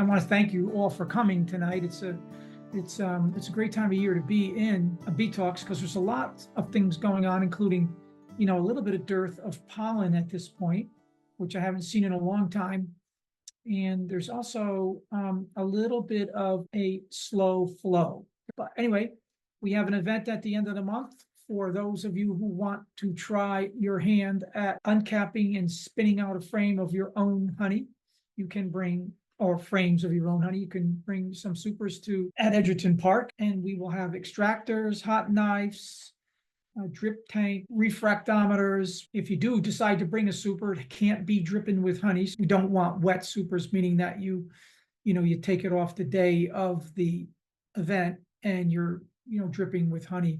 want to thank you all for coming tonight. It's a great time of year to be in a Bee Talks because there's a lot of things going on, including, a little bit of dearth of pollen at this point, which I haven't seen in a long time. And there's also a little bit of a slow flow. But anyway, we have an event at the end of the month for those of you who want to try your hand at uncapping and spinning out a frame of your own honey. You can bring, or frames of your own honey, you can bring some supers at Edgerton Park, and we will have extractors, hot knives, drip tank, refractometers. If you do decide to bring a super, it can't be dripping with honey. So you don't want wet supers, meaning that you take it off the day of the event and you're, dripping with honey.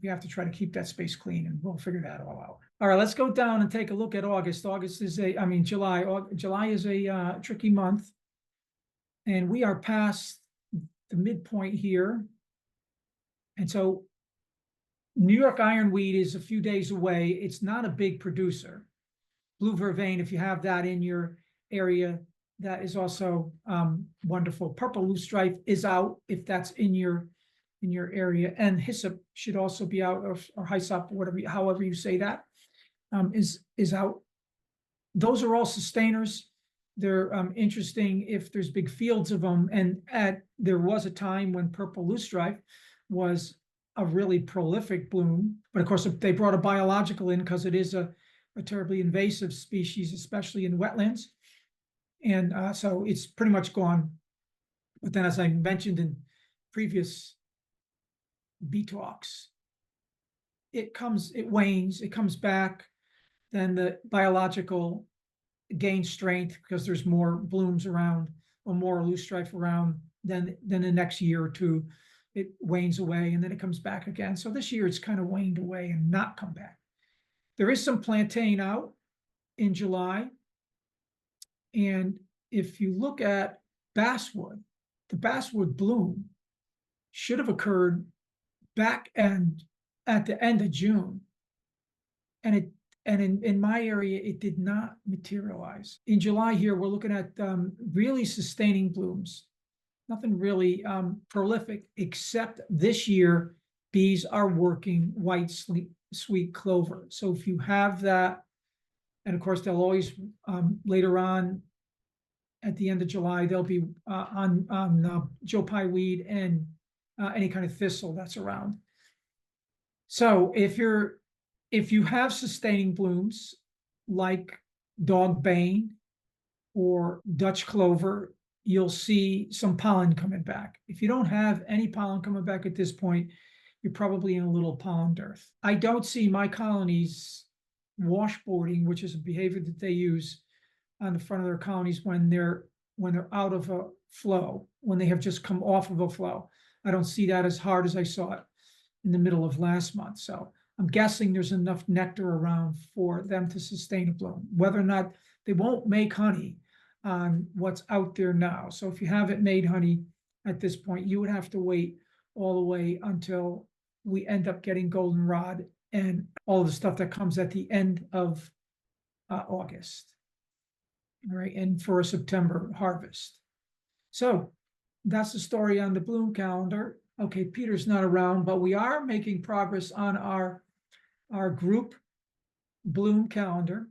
We have to try to keep that space clean, and we'll figure that all out. All right, let's go down and take a look at August. July. July is a tricky month, and we are past the midpoint here. And so New York ironweed is a few days away. It's not a big producer. Blue vervain, if you have that in your area, that is also wonderful. Purple loosestrife is out if that's in your area, and hyssop should also be out, or hyssop, however you say that, is out. Those are all sustainers. They're interesting if there's big fields of them, and there was a time when purple loosestrife was a really prolific bloom, but of course they brought a biological in because it is a terribly invasive species, especially in wetlands, and so it's pretty much gone. But then, as I mentioned in previous Bee Talks, it wanes, it comes back, then the biological gains strength because there's more blooms around, or more loosestrife around. Then the next year or two, it wanes away, and then it comes back again. So this year it's kind of waned away and not come back. There is some plantain out in July. And if you look at basswood, the basswood bloom should have occurred at the end of June. And in my area, it did not materialize. In July here, we're looking at really sustaining blooms. Nothing really prolific, except this year, bees are working white sweet clover. So if you have that, and of course, they'll always, later on, at the end of July, they'll be on Joe Pye weed and any kind of thistle that's around. So if you have sustaining blooms like dogbane or Dutch clover, you'll see some pollen coming back. If you don't have any pollen coming back at this point, you're probably in a little pollen dearth. I don't see my colonies washboarding, which is a behavior that they use on the front of their colonies when they're out of a flow, when they have just come off of a flow. I don't see that as hard as I saw it in the middle of last month. So I'm guessing there's enough nectar around for them to sustain a bloom. Whether or not they won't make honey on what's out there now. So if you haven't made honey at this point, you would have to wait all the way until we end up getting goldenrod and all the stuff that comes at the end of August. All right, and for a September harvest. So that's the story on the bloom calendar. Okay, Peter's not around, but we are making progress on our group bloom calendar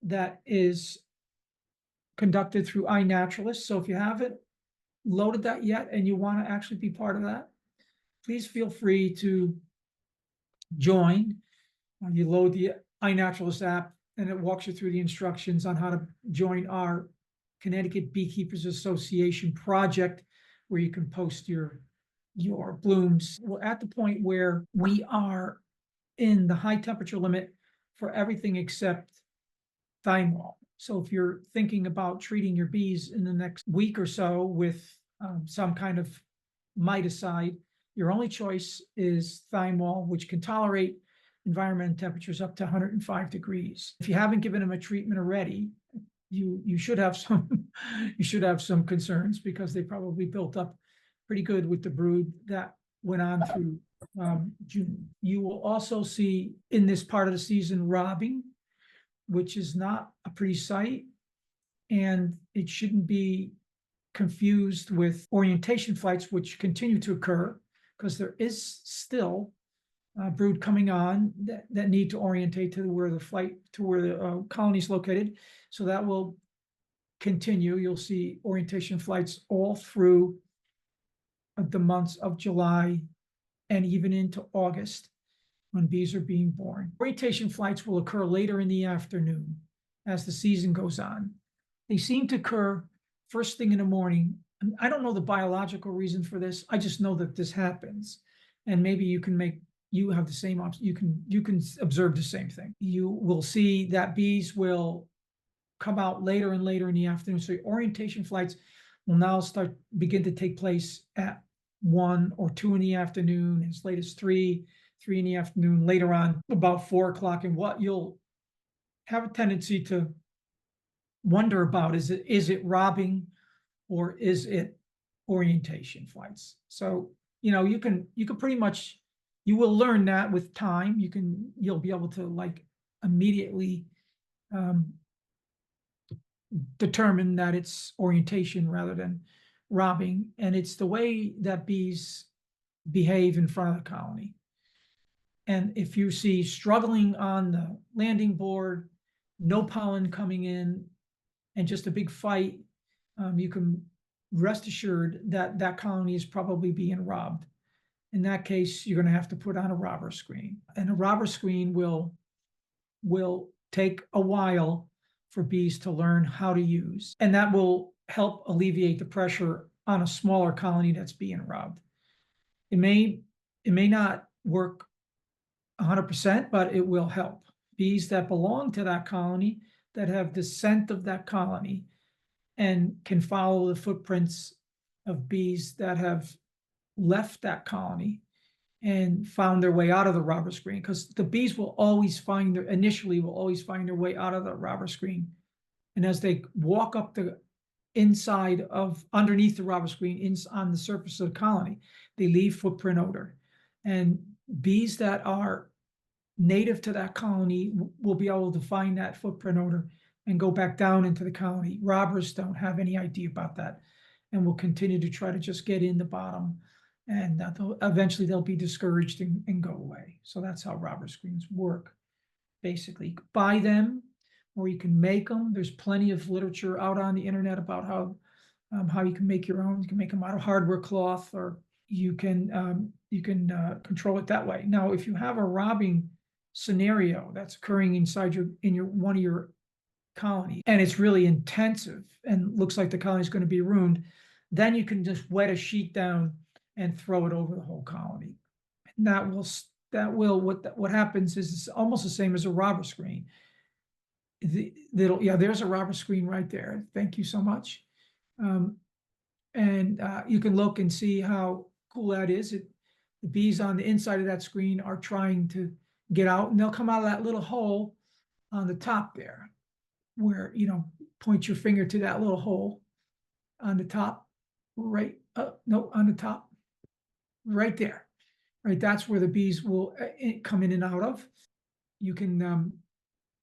that is conducted through iNaturalist. So if you haven't loaded that yet and you want to actually be part of that, please feel free to join. You load the iNaturalist app, and it walks you through the instructions on how to join our Connecticut Beekeepers Association project, where you can post your blooms. We're at the point where we are in the high temperature limit for everything except thymol. So if you're thinking about treating your bees in the next week or so with some kind of miticide, your only choice is thymol, which can tolerate environment temperatures up to 105 degrees. If you haven't given them a treatment already, you should have some concerns, because they probably built up pretty good with the brood that went on through June. You will also see in this part of the season robbing, which is not a pretty sight, and it shouldn't be confused with orientation flights, which continue to occur because there is still brood coming on that need to orientate to where the colony is located. So that will continue. You'll see orientation flights all through the months of July and even into August when bees are being born. Orientation flights will occur later in the afternoon as the season goes on. They seem to occur first thing in the morning. I don't know the biological reason for this. I just know that this happens. And maybe you have the same, you can observe the same thing. You will see that bees will come out later and later in the afternoon. So orientation flights will now begin to take place at 1 or 2 in the afternoon, as late as 3 in the afternoon, later on about 4 o'clock. And what you'll have a tendency to wonder about is it robbing or is it orientation flights? So, you can pretty much, you will learn that with time. You'll be able to like immediately determine that it's orientation rather than robbing. And it's the way that bees behave in front of the colony. And if you see struggling on the landing board, no pollen coming in, and just a big fight, you can rest assured that that colony is probably being robbed. In that case, you're going to have to put on a robber screen. And a robber screen will take a while for bees to learn how to use. And that will help alleviate the pressure on a smaller colony that's being robbed. It may not work 100%, but it will help. Bees that belong to that colony, that have the scent of that colony and can follow the footprints of bees that have left that colony and found their way out of the robber screen, because the bees will always initially find their way out of the robber screen. And as they walk up the inside of underneath the robber screen on the surface of the colony, they leave footprint odor. And bees that are native to that colony will be able to find that footprint odor and go back down into the colony. Robbers don't have any idea about that and will continue to try to just get in the bottom, and eventually they'll be discouraged and go away. So that's how robber screens work. Basically, buy them or you can make them. There's plenty of literature out on the internet about how you can make your own. You can make them out of hardware cloth, or you can control it that way. Now, if you have a robbing scenario that's occurring inside one of your colony and it's really intensive and looks like the colony is going to be ruined, then you can just wet a sheet down and throw it over the whole colony. And what happens is it's almost the same as a robber screen. There's a robber screen right there. Thank you so much. And you can look and see how cool that is. The bees on the inside of that screen are trying to get out, and they'll come out of that little hole on the top there, where, point your finger to that little hole on the top, on the top, right there, right? That's where the bees will come in and out of. You can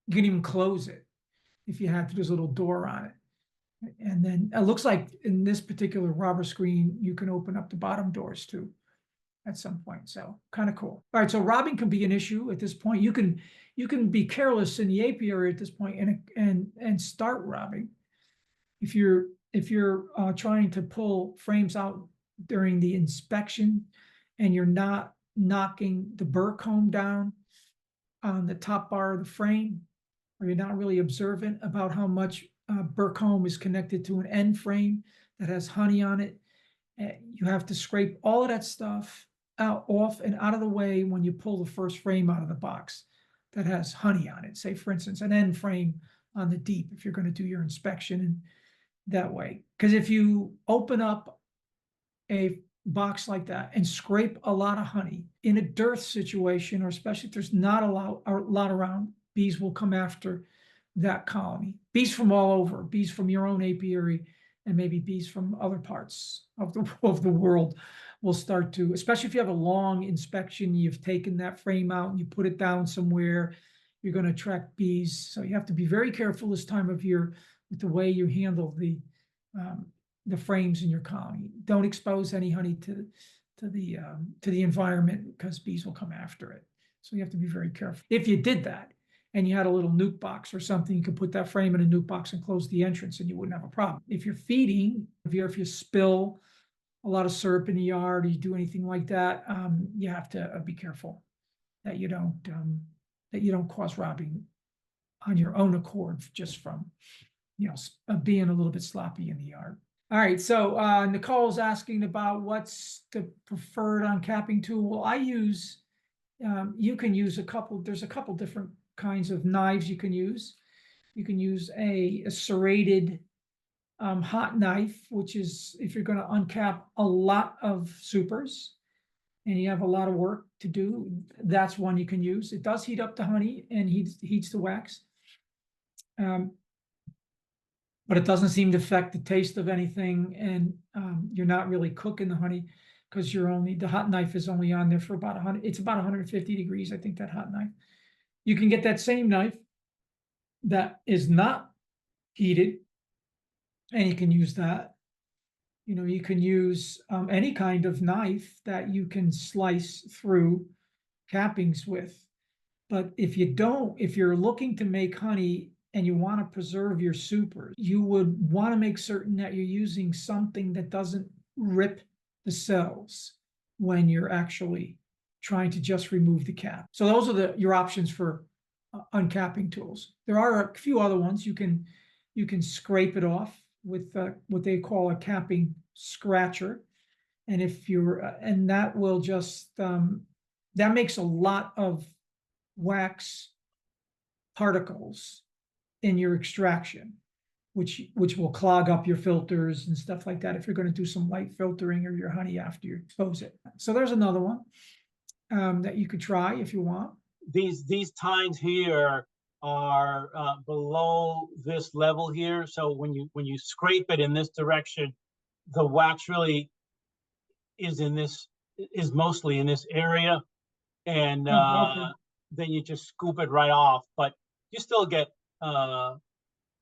even close it if you have to. There's a little door on it. And then it looks like in this particular robber screen, you can open up the bottom doors too at some point. So kind of cool. All right, so robbing can be an issue at this point. You can be careless in the apiary at this point and start robbing. If you're trying to pull frames out during the inspection and you're not knocking the burr comb down on the top bar of the frame, or you're not really observant about how much burr comb is connected to an end frame that has honey on it, you have to scrape all of that stuff off and out of the way when you pull the first frame out of the box that has honey on it. Say, for instance, an end frame on the deep, if you're going to do your inspection in that way. Because if you open up a box like that and scrape a lot of honey in a dearth situation, or especially if there's not a lot around, bees will come after that colony. Bees from all over, bees from your own apiary, and maybe bees from other parts of the world will start to, especially if you have a long inspection, you've taken that frame out and you put it down somewhere, you're going to attract bees. So you have to be very careful this time of year with the way you handle the frames in your colony. Don't expose any honey to the environment, because bees will come after it. So you have to be very careful. If you did that and you had a little nuke box or something, you could put that frame in a nuke box and close the entrance and you wouldn't have a problem. If you're feeding, if you spill a lot of syrup in the yard, or you do anything like that, you have to be careful that you don't cause robbing on your own accord, just from, being a little bit sloppy in the yard. All right, so Nicole's asking about what's the preferred uncapping tool. Well, I use, you can use there's a couple different kinds of knives you can use. You can use a serrated hot knife, which is if you're going to uncap a lot of supers and you have a lot of work to do, that's one you can use. It does heat up the honey and heats the wax. But it doesn't seem to affect the taste of anything, and you're not really cooking the honey, because the hot knife is only on there for about 100, it's about 150 degrees, I think, that hot knife. You can get that same knife that is not heated, and you can use that. You can use any kind of knife that you can slice through cappings with. But if you're looking to make honey and you want to preserve your supers, you would want to make certain that you're using something that doesn't rip the cells when you're actually trying to just remove the cap. So those are your options for uncapping tools. There are a few other ones. You can scrape it off with what they call a capping scratcher. And and that will just, that makes a lot of wax particles in your extraction, which will clog up your filters and stuff like that if you're going to do some light filtering or your honey after you expose it. So there's another one that you could try if you want. These tines here are below this level here. So when you scrape it in this direction, the wax really is mostly in this area, and Okay. then you just scoop it right off. But you still get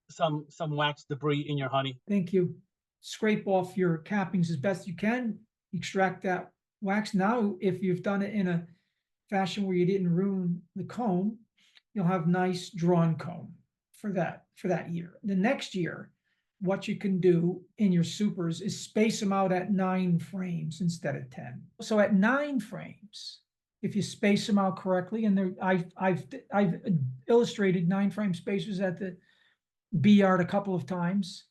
some wax debris in your honey. Thank you. Scrape off your cappings as best you can. Extract that wax. Now, if you've done it in a fashion where you didn't ruin the comb, you'll have nice drawn comb for that year. The next year, what you can do in your supers is space them out at 9 frames instead of 10. So at 9 frames, if you space them out correctly, and I've illustrated 9 frame spacers at the bee yard a couple of times,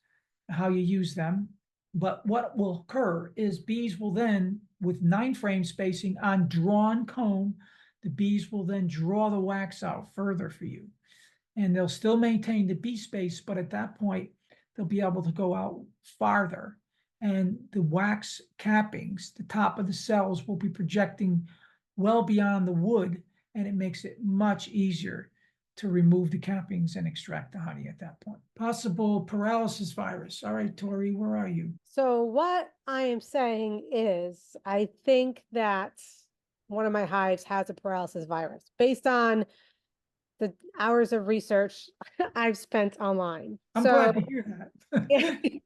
how you use them. But what will occur is bees will then, with 9 frame spacing on drawn comb, the bees will then draw the wax out further for you. And they'll still maintain the bee space, but at that point, they'll be able to go out farther. And the wax cappings, the top of the cells, will be projecting well beyond the wood, and it makes it much easier to remove the cappings and extract the honey at that point. Possible paralysis virus. All right, Tori, where are you? So what I am saying is, I think that one of my hives has a paralysis virus based on the hours of research I've spent online. I'm glad to hear that.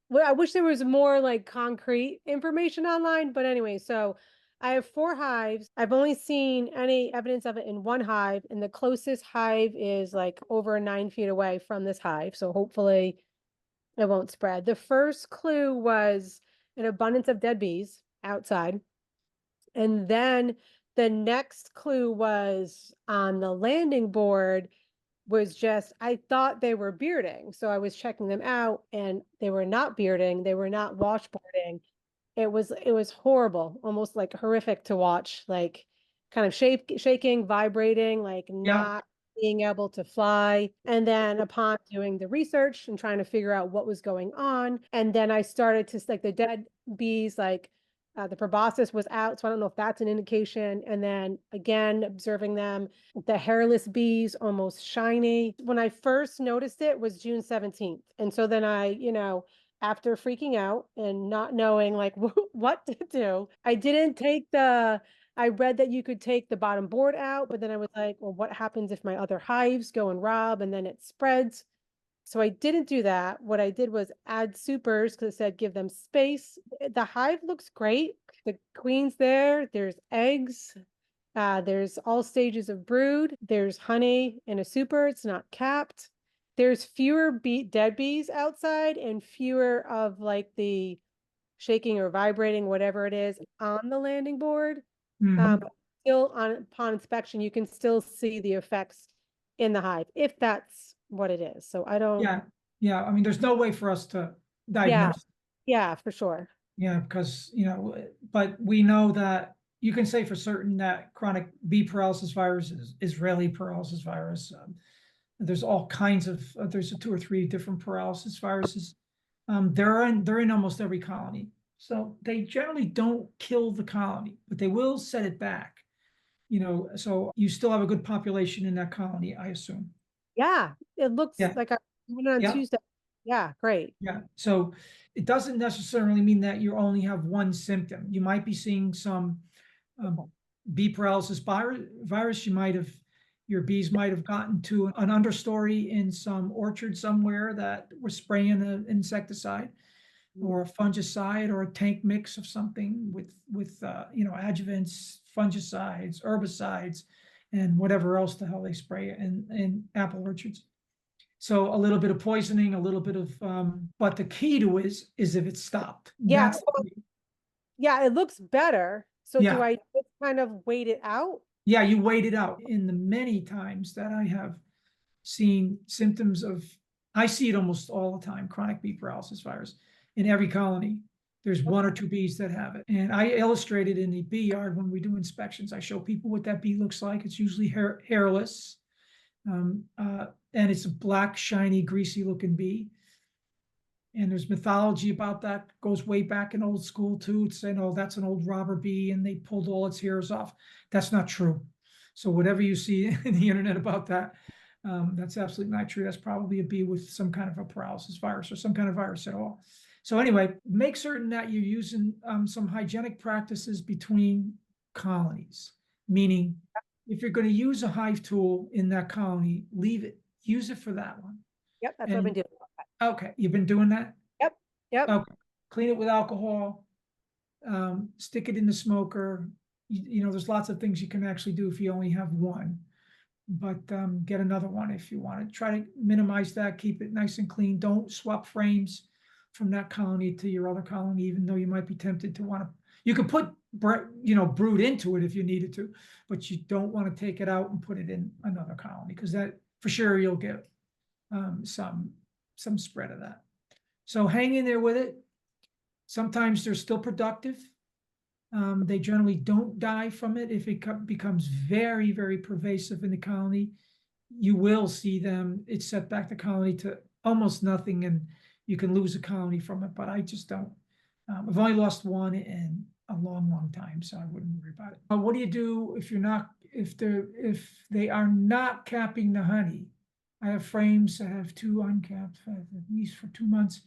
Well, I wish there was more like concrete information online, but anyway, so I have 4 hives. I've only seen any evidence of it in 1 hive, and the closest hive is like over 9 feet away from this hive. So hopefully it won't spread. The first clue was an abundance of dead bees outside. And then the next clue was on the landing board was just, I thought they were bearding. So I was checking them out and they were not bearding. They were not washboarding. It was horrible, almost like horrific to watch, like kind of shaking, vibrating, like not being able to fly. And then upon doing the research and trying to figure out what was going on, and then I started to like the dead bees, like the proboscis was out. So I don't know if that's an indication. And then again, observing them, the hairless bees, almost shiny. When I first noticed it was June 17th. And so then after freaking out and not knowing like what to do, I read that you could take the bottom board out, but then I was like, well, what happens if my other hives go and rob and then it spreads? So I didn't do that. What I did was add supers because it said give them space. The hive looks great. The queen's there. There's eggs. There's all stages of brood. There's honey in a super. It's not capped. There's fewer dead bees outside and fewer of like the shaking or vibrating, whatever it is, on the landing board. Mhm. But still, upon inspection, you can still see the effects in the hive if that's what it is. So I don't. Yeah, yeah, I mean, there's no way for us to Yeah, diagnose. yeah, for sure. Yeah, because, but we know that you can say for certain that chronic bee paralysis virus is Israeli paralysis virus. There's all kinds of, there's 2 or 3 different paralysis viruses. They're in almost every colony. So they generally don't kill the colony, but they will set it back. So you still have a good population in that colony, I assume. Yeah, it looks Yeah, like I went on yeah. Tuesday. Yeah, great. Yeah, so it doesn't necessarily mean that you only have one symptom. You might be seeing some bee paralysis virus. Your bees might have gotten to an understory in some orchard somewhere that was spraying an insecticide or a fungicide or a tank mix of something with adjuvants, fungicides, herbicides, and whatever else the hell they spray in apple orchards. So a little bit of poisoning, a little bit of, but the key to it is if it stopped. Yeah, That's, yeah, it looks better. So do yeah, I just kind of wait it out? yeah, you wait it out. In the many times that I have seen symptoms of, I see it almost all the time, chronic bee paralysis virus in every colony. There's 1 or 2 bees that have it. And I illustrate it in the bee yard when we do inspections. I show people what that bee looks like. It's usually hairless. And it's a black, shiny, greasy looking bee. And there's mythology about that, goes way back in old school too. It's saying, oh, that's an old robber bee and they pulled all its hairs off. That's not true. So whatever you see in the internet about that, that's absolutely not true. That's probably a bee with some kind of a paralysis virus or some kind of virus at all. So anyway, make certain that you're using some hygienic practices between colonies, meaning if you're going to use a hive tool in that colony, leave it, use it for that one. Yep, that's what I've been And doing. okay, you've been doing that? Yep, yep. Okay, clean it with alcohol, stick it in the smoker. There's lots of things you can actually do if you only have one. But get another one if you want to. Try to minimize that, keep it nice and clean. Don't swap frames from that colony to your other colony, even though you might be tempted to want to. You could put brood into it if you needed to, but you don't want to take it out and put it in another colony because that for sure you'll get some spread of that. So hang in there with it. Sometimes they're still productive. They generally don't die from it. If it becomes very, very pervasive in the colony, you will see them. It set back the colony to almost nothing, and you can lose a colony from it. But I just don't. I've only lost one in a long, long time, so I wouldn't worry about it. But what do you do if they are not capping the honey? I have frames that have 2 uncapped, at least for 2 months.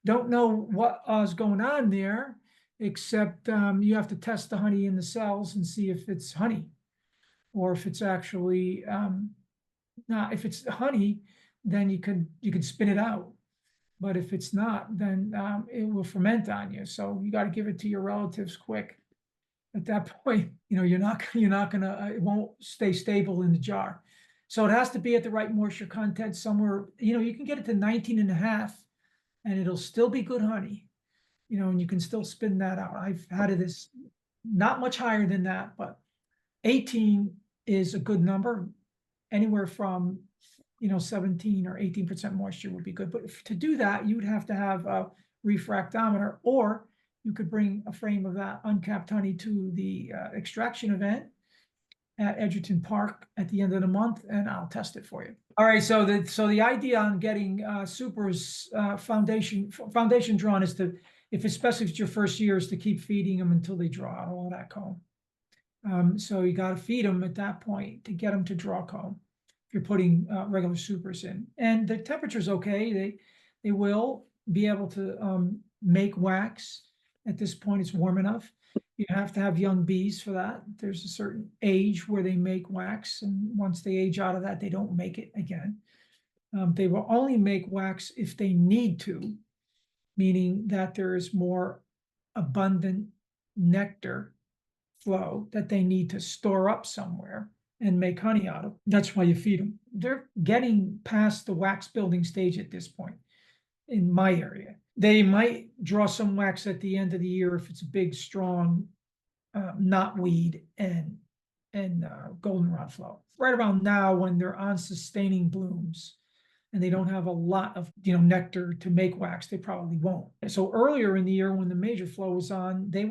Don't know what is going on there, except you have to test the honey in the cells and see if it's honey, or if it's actually not. If it's honey, then you can spin it out. But if it's not, then it will ferment on you. So you got to give it to your relatives quick. At that point, you're not gonna. It won't stay stable in the jar. So it has to be at the right moisture content somewhere. You can get it to 19.5, and it'll still be good honey. And you can still spin that out. I've had it as not much higher than that, but 18 is a good number. Anywhere from 17 or 18% moisture would be good. But to do that, you would have to have a refractometer, or you could bring a frame of that uncapped honey to the extraction event at Edgerton Park at the end of the month, and I'll test it for you. All right, so the idea on getting supers foundation drawn is to, especially if it's your first year, is to keep feeding them until they draw out all that comb. So you got to feed them at that point to get them to draw comb. If you're putting regular supers in, and the temperature's okay, they will be able to make wax. At this point, it's warm enough. You have to have young bees for that. There's a certain age where they make wax, and once they age out of that, they don't make it again. They will only make wax if they need to, meaning that there is more abundant nectar flow that they need to store up somewhere and make honey out of. That's why you feed them. They're getting past the wax building stage at this point in my area. They might draw some wax at the end of the year if it's a big, strong knotweed and goldenrod flow. Right around now, when they're on sustaining blooms and they don't have a lot of nectar to make wax, they probably won't. So earlier in the year, when the major flow was on, they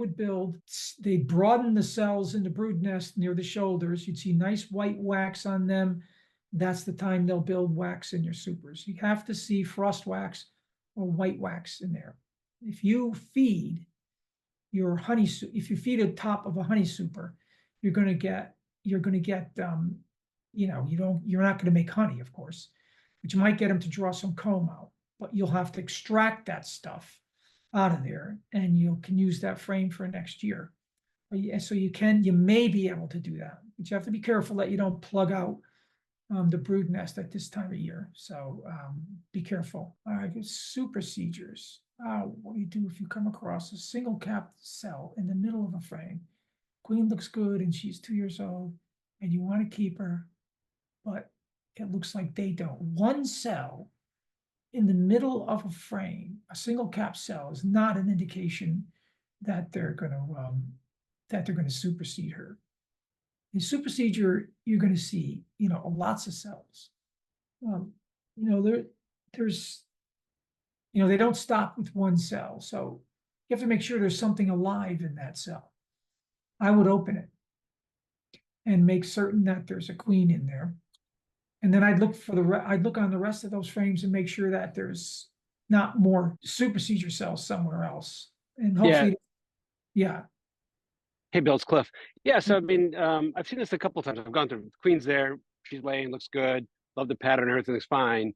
broaden the cells in the brood nest near the shoulders. You'd see nice white wax on them. That's the time they'll build wax in your supers. You have to see frost wax or white wax in there. If you feed your honey, if you feed a top of a honey super, you're going to get, you're not going to make honey, of course, but you might get them to draw some comb out, but you'll have to extract that stuff out of there and you can use that frame for next year. So you may be able to do that, but you have to be careful that you don't plug out the brood nest at this time of year. So be careful. All right, super procedures. What do you do if you come across a single capped cell in the middle of a frame? Queen looks good and she's 2 years old and you want to keep her, but it looks like they don't. One cell in the middle of a frame, a single capped cell, is not an indication that they're going to supersede her. In supersedure, you're going to see, lots of cells. They don't stop with one cell. So you have to make sure there's something alive in that cell. I would open it and make certain that there's a queen in there. And then I'd look on the rest of those frames and make sure that there's not more supersedure cells somewhere else. And hopefully, yeah. Hey, Bill, it's Cliff. Yeah, so I mean, I've seen this a couple of times. I've gone through. Queen's there, she's laying, looks good. Love the pattern, everything's fine.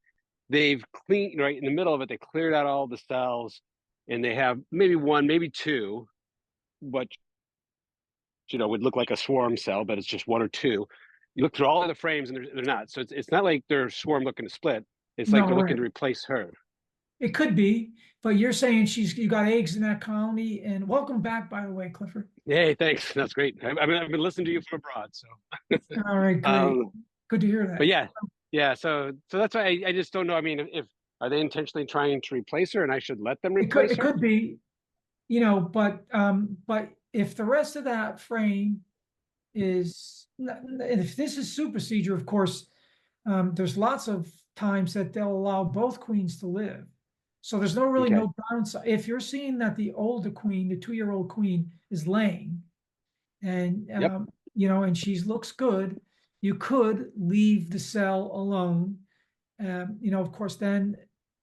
They've cleaned, right in the middle of it, they cleared out all the cells, and they have maybe one, maybe two, what would look like a swarm cell, but it's just one or two. You look through all of the frames, and they're not. So it's not like they're swarm looking to split. It's like they're looking to replace her. It could be, but you're saying you got eggs in that colony. And welcome back, by the way, Clifford. Hey, thanks. That's great. I mean, I've been listening to you from abroad, so. All right, great. Good to hear that. But yeah. So that's why I just don't know. I mean, are they intentionally trying to replace her, and I should let them replace her? It could be, but if the rest of that frame is, if this is supersedure, of course, there's lots of times that they'll allow both queens to live. So there's no downside. If you're seeing that the older queen, the 2-year-old queen, is laying, and and she looks good, you could leave the cell alone. Of course, then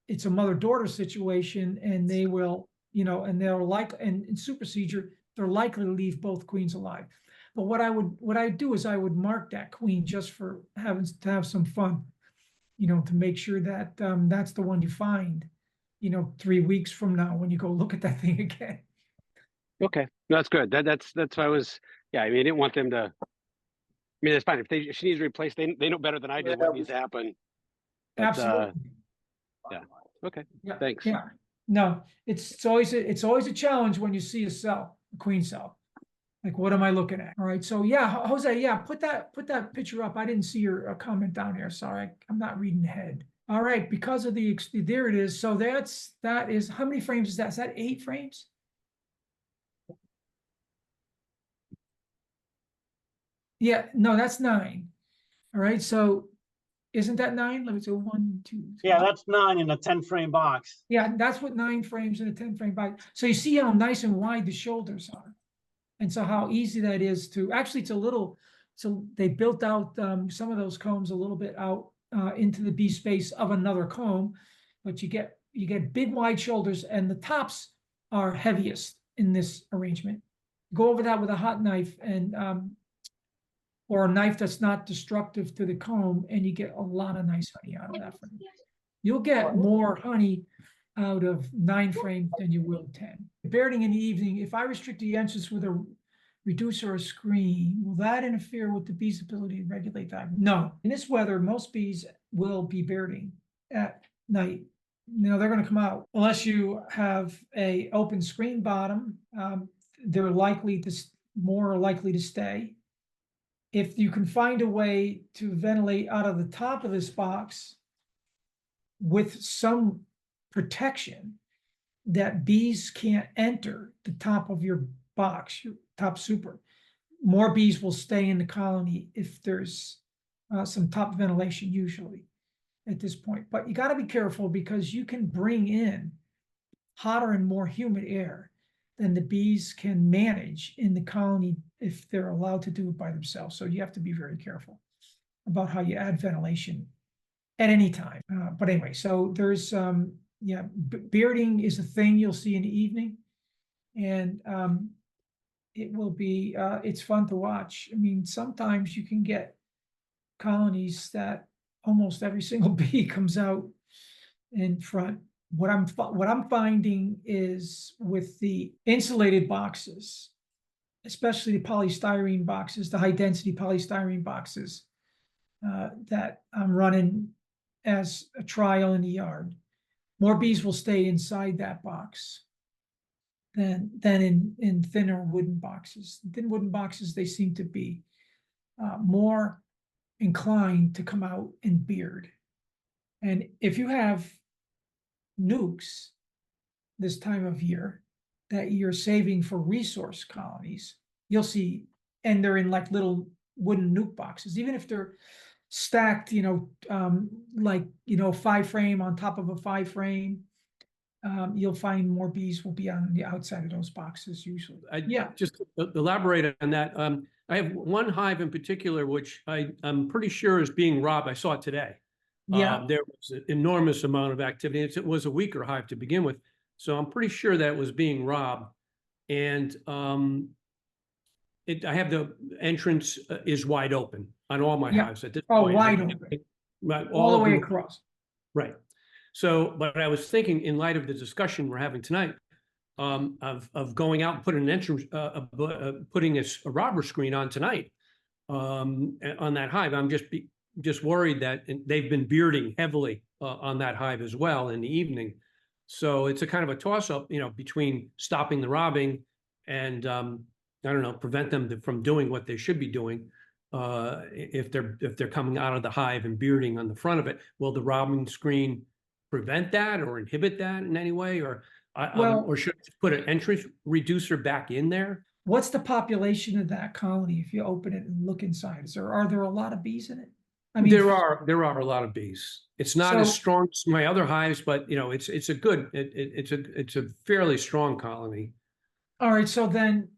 it's a mother-daughter situation, and they will, and in supersedure, they're likely to leave both queens alive. But what I do is I would mark that queen just for to have some fun, to make sure that that's the one you find, 3 weeks from now when you go look at that thing again. Okay, no, that's good. That's why I was. Yeah, I mean, I didn't want them to. I mean, that's fine. If she needs replaced, they know better than I do what needs to happen. But, Absolutely. Yeah. Okay. Yeah. Thanks. Yeah. No, it's always a challenge when you see a queen cell. Like, what am I looking at? All right. So yeah, Jose, put that picture up. I didn't see your comment down here. Sorry, I'm not reading ahead. All right, because of there it is. So that is, how many frames is that? Is that 8 frames? Yeah, no, that's 9. All right, so isn't that 9? Let me say 1, 2, 3. Yeah, that's 9 in a 10-frame box. Yeah, that's what 9 frames in a 10-frame box. So you see how nice and wide the shoulders are. And so how easy that is to, actually it's a little, so they built out some of those combs a little bit out into the bee space of another comb, but you get big wide shoulders, and the tops are heaviest in this arrangement. Go over that with a hot knife and or a knife that's not destructive to the comb, and you get a lot of nice honey out of that frame. You'll get more honey out of 9 frames than you will 10. Bearding in the evening, if I restrict the entrance with a reducer or screen, will that interfere with the bee's ability to regulate that? No. In this weather, most bees will be bearding. at night. They're gonna come out unless you have a open screen bottom. They're likely to, more likely to stay. If you can find a way to ventilate out of the top of this box with some protection that bees can't enter the top of your box, your top super, more bees will stay in the colony if there's some top ventilation usually at this point. But you got to be careful because you can bring in hotter and more humid air than the bees can manage in the colony if they're allowed to do it by themselves. So you have to be very careful about how you add ventilation at any time. But anyway, so there's, yeah, bearding is a thing you'll see in the evening. And it will be, it's fun to watch. I mean, sometimes you can get colonies that almost every single bee comes out in front. What I'm finding is with the insulated boxes, especially the polystyrene boxes, the high density polystyrene boxes that I'm running as a trial in the yard, more bees will stay inside that box than in thinner wooden boxes. Thin wooden boxes, they seem to be more inclined to come out and beard. And if you have nukes this time of year that you're saving for resource colonies, you'll see, and they're in like little wooden nuke boxes, even if they're stacked, like, 5-frame on top of a 5-frame, you'll find more bees will be on the outside of those boxes usually. Yeah. Just elaborate on that. I have one hive in particular, which I'm pretty sure is being robbed. I saw it today. Yeah. There was an enormous amount of activity. It was a weaker hive to begin with. So I'm pretty sure that it was being robbed. And I have the entrance is wide open on all my hives at this point. Wide open. All the way across. Right. So, but I was thinking in light of the discussion we're having tonight, of going out and putting an entrance, putting a robber screen on tonight, on that hive. I'm just worried that they've been bearding heavily on that hive as well in the evening. So it's a kind of a toss up, between stopping the robbing and, I don't know, prevent them from doing what they should be doing. If they're coming out of the hive and bearding on the front of it, will the robbing screen prevent that or inhibit that in any way? Or should I put an entrance reducer back in there? What's the population of that colony if you open it and look inside? Are there a lot of bees in it? I mean, there are a lot of bees. It's not as strong as my other hives, but it's a fairly strong colony. All right, so then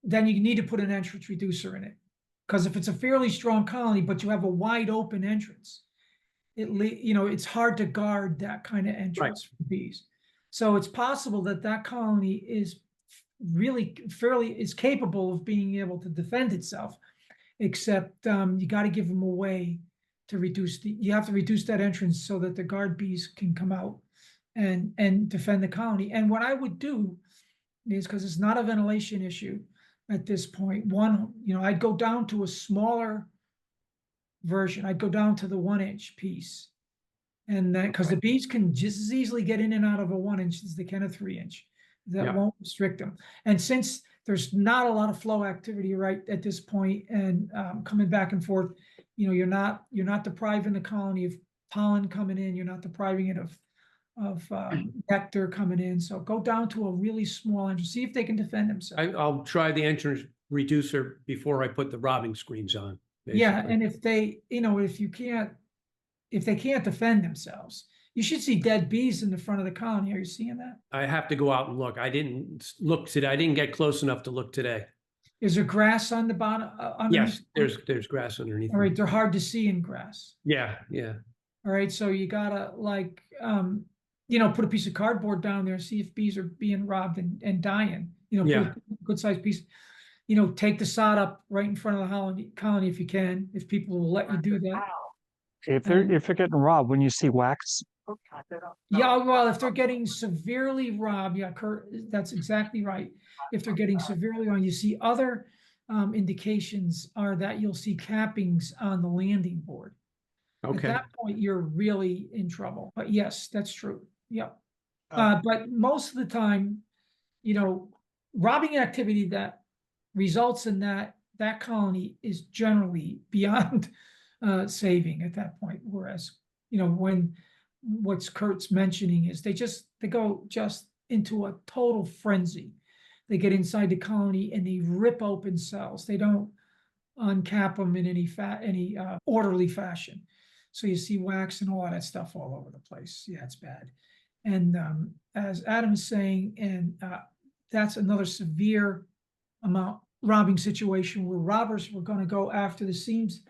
you need to put an entrance reducer in it, because if it's a fairly strong colony but you have a wide open entrance, it's hard to guard that kind of entrance for bees. So it's possible that colony is really is capable of being able to defend itself, except you got to give them a way to you have to reduce that entrance so that the guard bees can come out and defend the colony. And what I would do is, because it's not a ventilation issue at this point, I'd go down to a smaller version. I'd go down to the 1-inch piece. And that, because the bees can just as easily get in and out of a 1-inch as they can a 3-inch. That won't restrict them. And since there's not a lot of flow activity right at this point, and coming back and forth, you're not depriving the colony of pollen coming in. You're not depriving it of nectar coming in. So go down to a really small entrance. See if they can defend themselves. I'll try the entrance reducer before I put the robbing screens on. Basically. Yeah, and if they, if they can't defend themselves, you should see dead bees in the front of the colony. Are you seeing that? I have to go out and look. I didn't look today. I didn't get close enough to look today. Is there grass on the bottom? Yes, there's grass underneath. All right, they're hard to see in grass. Yeah. All right, so you gotta put a piece of cardboard down there and see if bees are being robbed and dying. Put a good sized piece. Take the sod up right in front of the colony if you can, if people will let you do that. If they're getting robbed, when you see wax. Yeah, well, if they're getting severely robbed, that's exactly right. If they're getting severely robbed, you see other indications are that you'll see cappings on the landing board. At Okay. that point, you're really in trouble. But yes, that's true. Yep. Uh, But most of the time, robbing activity that results in that colony is generally beyond saving at that point. Whereas, when what's Kurt's mentioning is they go just into a total frenzy. They get inside the colony and they rip open cells. They don't uncap them in any orderly fashion. So you see wax and all that stuff all over the place. Yeah, it's bad. And as Adam is saying, and that's another severe amount robbing situation where robbers were going to go after the seams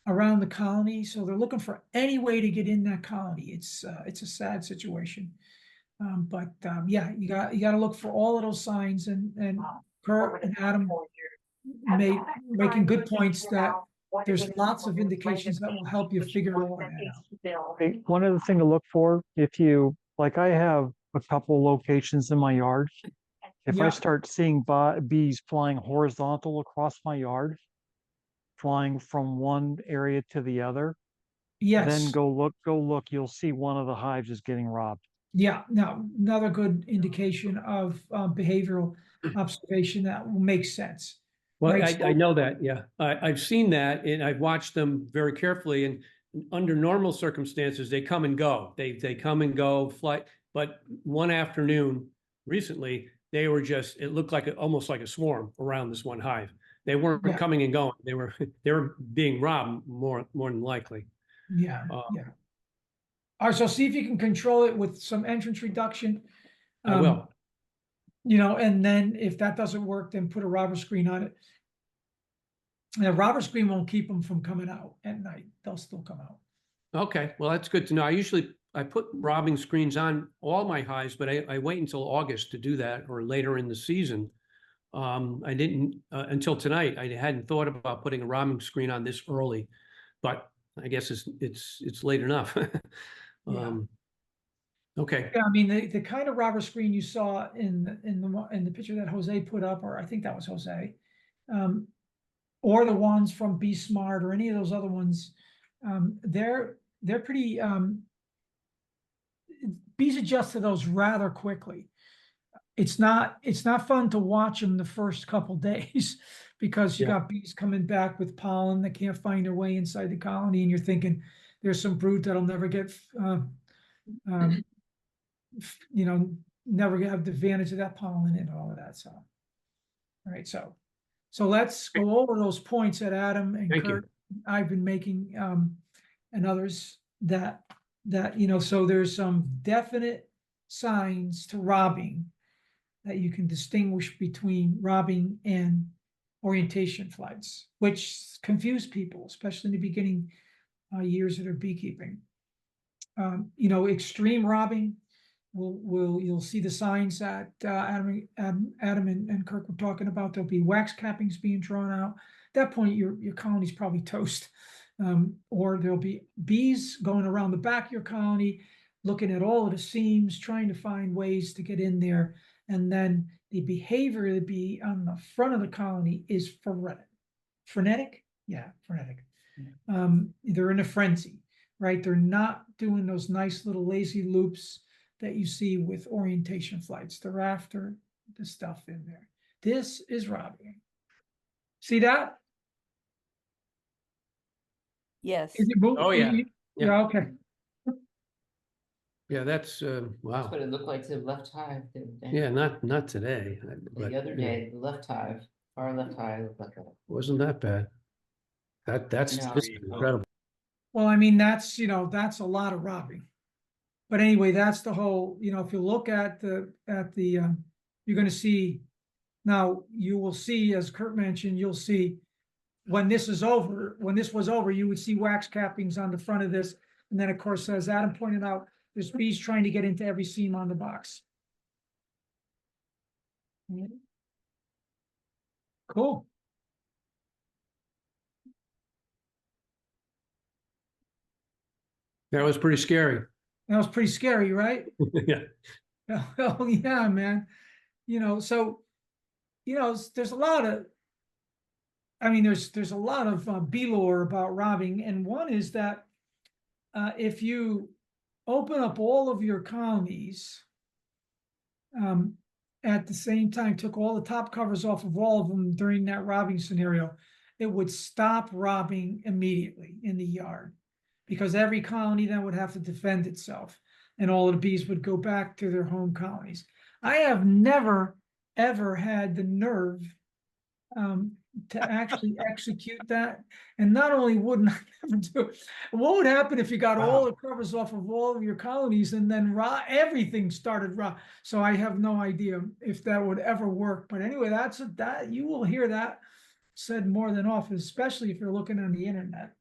around the colony. So they're looking for any way to get in that colony. It's a sad situation. Yeah, you got to look for all of those signs, and Kurt and Adam making good points that there's lots of indications that will help you figure all that out. Hey, one other thing to look for, if you, like I have a couple locations in my yard. If I Yeah. start seeing bees flying horizontal across my yard, flying from one area to the other, then Yes. go look, you'll see one of the hives is getting robbed. Yeah. Now, another good indication of behavioral observation that will make sense. Well, Right, I know that, yeah. I've seen that and I've watched them very carefully, and under normal circumstances, they come and go. They come and go, fly. But one afternoon recently, they were just, it looked like almost like a swarm around this one hive. They weren't Yeah. coming and going. They were being robbed more than likely. Yeah. Yeah. All right. So see if you can control it with some entrance reduction. I will. And then if that doesn't work, then put a robber screen on it. And a robber screen won't keep them from coming out at night. They'll still come out. Okay, well, that's good to know. I put robbing screens on all my hives, but I wait until August to do that, or later in the season. I didn't until tonight. I hadn't thought about putting a robbing screen on this early, but I guess it's late enough. Okay. Yeah, I mean the kind of robber screen you saw in the picture that Jose put up, or I think that was Jose, or the ones from Be Smart or any of those other ones, they're pretty bees adjust to those rather quickly. It's not fun to watch them the first couple days because you got bees coming back with pollen that can't find their way inside the colony, and you're thinking there's some brood that'll never get never have the advantage of that pollen and all of that. So, all right. So let's go over those points that Adam and Kurt, I've been making, and others that, so there's some definite signs to robbing that you can distinguish between robbing and orientation flights, which confuse people, especially in the beginning years of their beekeeping. Extreme robbing, you'll see the signs that Adam and Kirk were talking about. There'll be wax cappings being drawn out. At that point, your colony's probably toast. Or there'll be bees going around the back of your colony, looking at all of the seams, trying to find ways to get in there. And then the behavior of the bee on the front of the colony is frenetic. Frenetic? Yeah, frenetic. They're in a frenzy, right? They're not doing those nice little lazy loops that you see with orientation flights. They're after the stuff in there. This is robbing. See that? Yes. Is it moving? Oh, yeah. Yeah, okay. Yeah, that's That's wow. what it looked like to the left hive the other day. Yeah, not today. The other day, the left hive, far left hive looked like that. Wasn't that bad. That's No. incredible. Well, I mean, that's a lot of robbing. But anyway, that's the whole, if you look at the you're going to see, now you will see, as Kurt mentioned, you'll see when this was over, you would see wax cappings on the front of this. And then, of course, as Adam pointed out, there's bees trying to get into every seam on the box. Cool. That was pretty scary. That was pretty scary, right? Yeah. Oh, yeah, man. So, there's a lot of, there's a lot of bee lore about robbing. And one is that if you open up all of your colonies at the same time, took all the top covers off of all of them during that robbing scenario, it would stop robbing immediately in the yard, because every colony then would have to defend itself, and all of the bees would go back to their home colonies. I have never, ever had the nerve to actually execute that. And not only wouldn't I never do it, what would happen if you got all the covers off of all of your colonies and then everything started raw? So I have no idea if that would ever work. But anyway, that you will hear that said more than often, especially if you're looking on the internet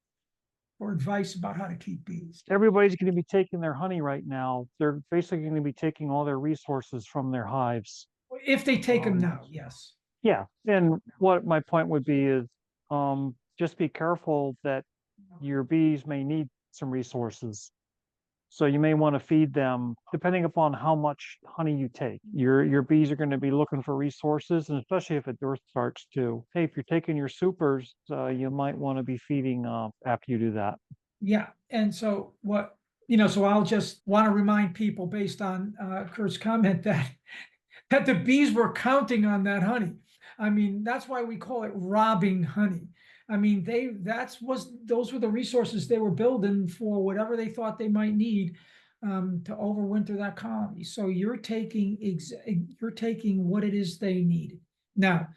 for advice about how to keep bees. Everybody's going to be taking their honey right now. They're basically going to be taking all their resources from their hives. If they take them now, yes. Yeah, and what my point would be is just be careful that your bees may need some resources. So you may want to feed them depending upon how much honey you take. Your bees are going to be looking for resources, and especially if it dearth starts too. Hey, if you're taking your supers, you might want to be feeding after you do that. Yeah, and so what, so I'll just want to remind people based on Kurt's comment that the bees were counting on that honey. I mean, that's why we call it robbing honey. I mean, those were the resources they were building for whatever they thought they might need to overwinter that colony. So you're taking what it is they need. Now,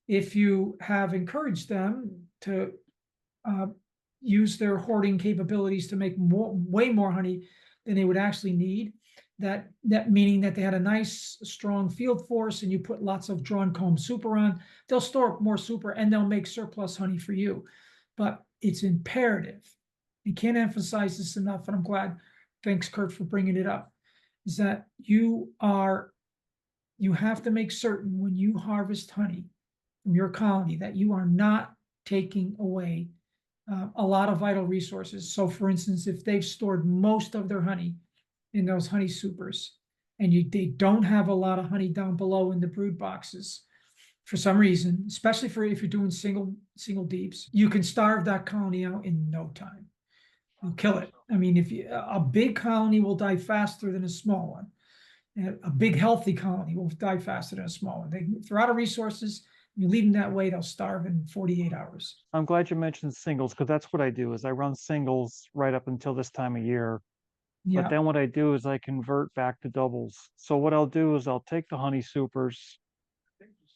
if you have encouraged them to use their hoarding capabilities to make way more honey than they would actually need, that meaning that they had a nice strong field force and you put lots of drawn comb super on, they'll store up more super and they'll make surplus honey for you. But it's imperative, you can't emphasize this enough, and I'm glad, thanks Kurt for bringing it up, is that you have to make certain when you harvest honey from your colony that you are not taking away a lot of vital resources. So for instance, if they've stored most of their honey in those honey supers, and they don't have a lot of honey down below in the brood boxes for some reason, especially if you're doing single deeps, you can starve that colony out in no time. You'll kill it. I mean, a big colony will die faster than a small one. And a big healthy colony will die faster than a small one. If they're out of resources, you leave them that way, they'll starve in 48 hours. I'm glad you mentioned singles, because that's what I do is I run singles right up until this time of year. Yeah. But then what I do is I convert back to doubles. So what I'll do is I'll take the honey supers,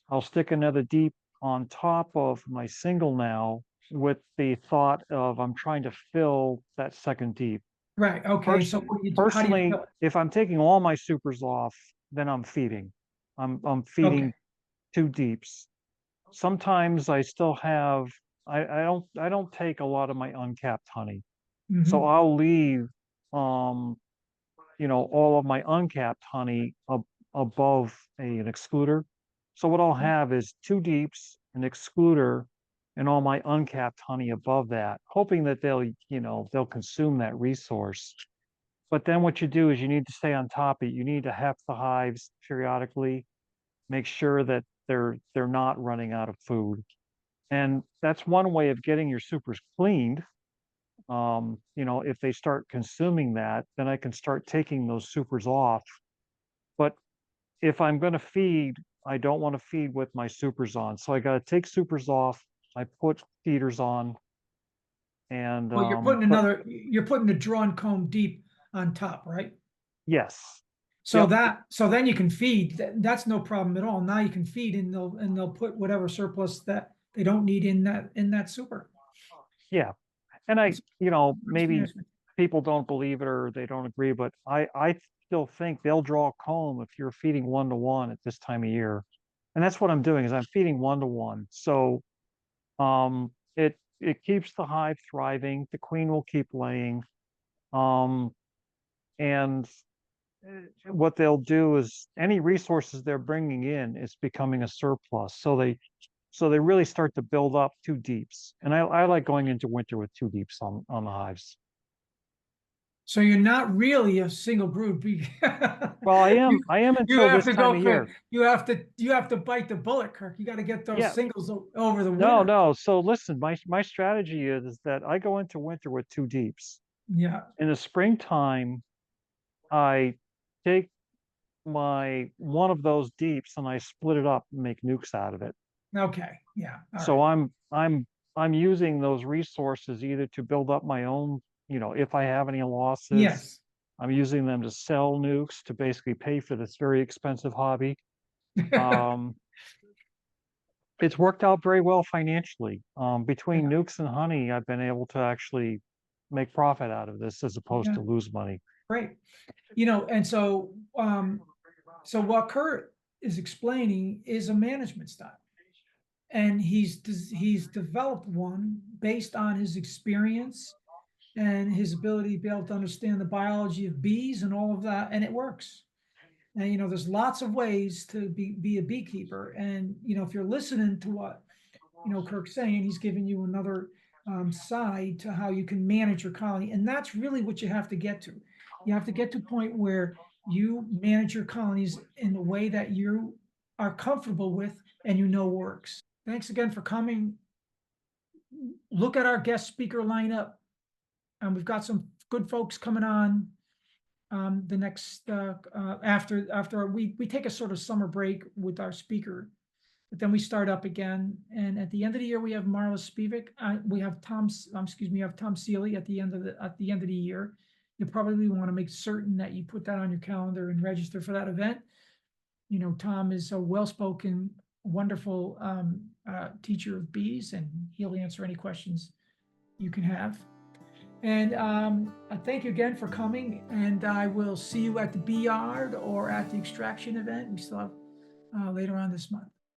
I'll stick another deep on top of my single now with the thought of I'm trying to fill that second deep. Right. Okay. So how do you Personally, fill it? if I'm taking all my supers off, then I'm feeding. I'm feeding Okay. 2 deeps. Sometimes I still have I don't take a lot of my uncapped honey. So Mhm. I'll leave all of my uncapped honey above an excluder. So what I'll have is 2 deeps, an excluder, and all my uncapped honey above that, hoping that they'll consume that resource. But then what you do is you need to stay on top of it. You need to hep the hives periodically, make sure that they're not running out of food. And that's one way of getting your supers cleaned. If they start consuming that, then I can start taking those supers off. But if I'm going to feed, I don't want to feed with my supers on. So I got to take supers off. I put feeders on. And Well, you're putting the drawn comb deep on top, right? yes. So Yep. so then you can feed. That's no problem at all. Now you can feed, and they'll put whatever surplus that they don't need in that super. Yeah. And maybe Management. people don't believe it or they don't agree, but I still think they'll draw comb if you're feeding 1-to-1 at this time of year. And that's what I'm doing is I'm feeding 1-to-1. So it keeps the hive thriving, the queen will keep laying. And what they'll do is any resources they're bringing in is becoming a surplus. So they really start to build up 2 deeps. And I like going into winter with 2 deeps on the hives. So you're not really a single brood bee. Well, I am until this time of year. You have to bite the bullet, Kirk. You got to get those singles over the winter. No. So listen, my strategy is that I go into winter with 2 deeps. Yeah, In the springtime, I take one of those deeps and I split it up and make nukes out of it. okay, yeah, all So right. I'm using those resources either to build up my own, if I have any losses, Yes. I'm using them to sell nukes to basically pay for this very expensive hobby. Um, it's worked out very well financially. Between Yeah. nukes and honey, I've been able to actually make profit out of this as opposed Yeah. to lose money. Great. And so, so what Kurt is explaining is a management style. And he's developed one based on his experience and his ability to be able to understand the biology of bees and all of that, and it works. And there's lots of ways to be a beekeeper. And if you're listening to what Kirk's saying, he's giving you another side to how you can manage your colony. And that's really what you have to get to. You have to get to a point where you manage your colonies in the way that you are comfortable with and works. Thanks again for coming. Look at our guest speaker lineup. And we've got some good folks coming on the next after we take a sort of summer break with our speaker, but then we start up again. And at the end of the year, we have Marla Spivak. We have Tom Seeley at the end of the year. You probably want to make certain that you put that on your calendar and register for that event. Tom is a well-spoken, wonderful teacher of bees, and he'll answer any questions you can have. And I thank you again for coming, and I will see you at the bee yard or at the extraction event we still have later on this month.